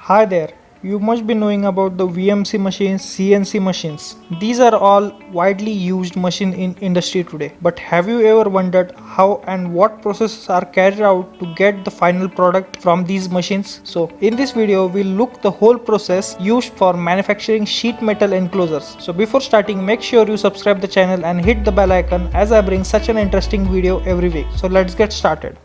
Hi there, you must be knowing about the VMC machines, CNC machines. These are all widely used machines in industry today. But have you ever wondered how and what processes are carried out to get the final product from these machines? So in this video, we'll look the whole process used for manufacturing sheet metal enclosures. So before starting, make sure you subscribe the channel and hit the bell icon as I bring such an interesting video every week. So let's get started.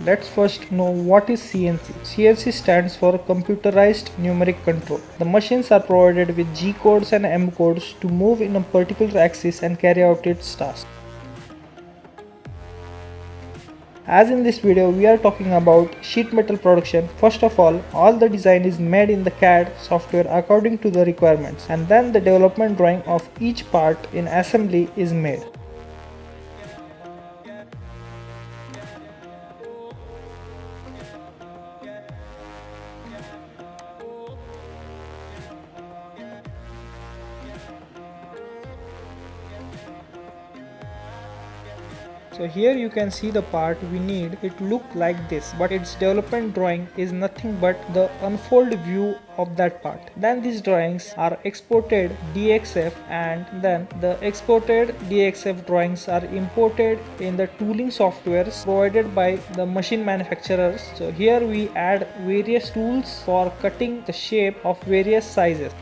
Let's first know what is CNC. CNC stands for Computerized Numeric Control. The machines are provided with G codes and M codes to move in a particular axis and carry out its task. As in this video, we are talking about sheet metal production. First of all the design is made in the CAD software according to the requirements, and then the development drawing of each part in assembly is made. So here you can see the part we need. It look like this, but its development drawing is nothing but the unfold view of that part. Then these drawings are exported DXF, and then the exported DXF drawings are imported in the tooling softwares provided by the machine manufacturers. So here we add various tools for cutting the shape of various sizes.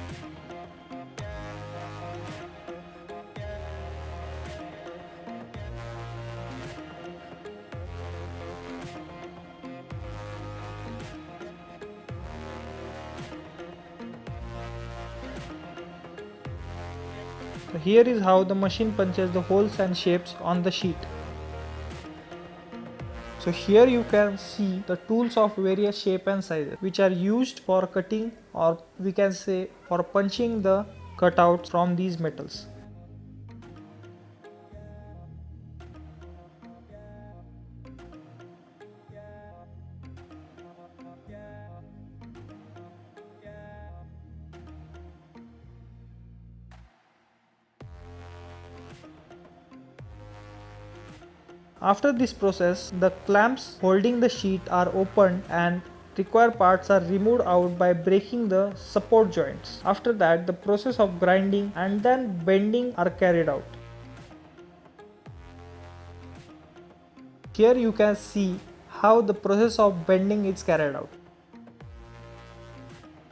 So here is how the machine punches the holes and shapes on the sheet. So here you can see the tools of various shape and sizes which are used for cutting, or we can say for punching the cutouts from these metals. After this process, the clamps holding the sheet are opened and required parts are removed out by breaking the support joints. After that, the process of grinding and then bending are carried out. Here you can see how the process of bending is carried out.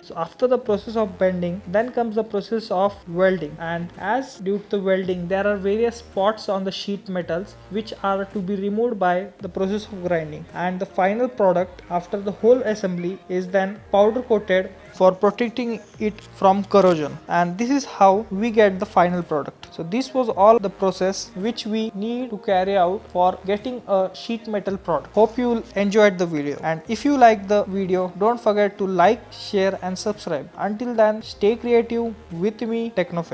So after the process of bending, then comes the process of welding, and as due to the welding there are various spots on the sheet metals which are to be removed by the process of grinding, and the final product after the whole assembly is then powder coated for protecting it from corrosion, and this is how we get the final product. So this was all the process which we need to carry out for getting a sheet metal product. Hope you enjoyed the video, and if you like the video, don't forget to like, share and subscribe. Until then, stay creative with me, Techno.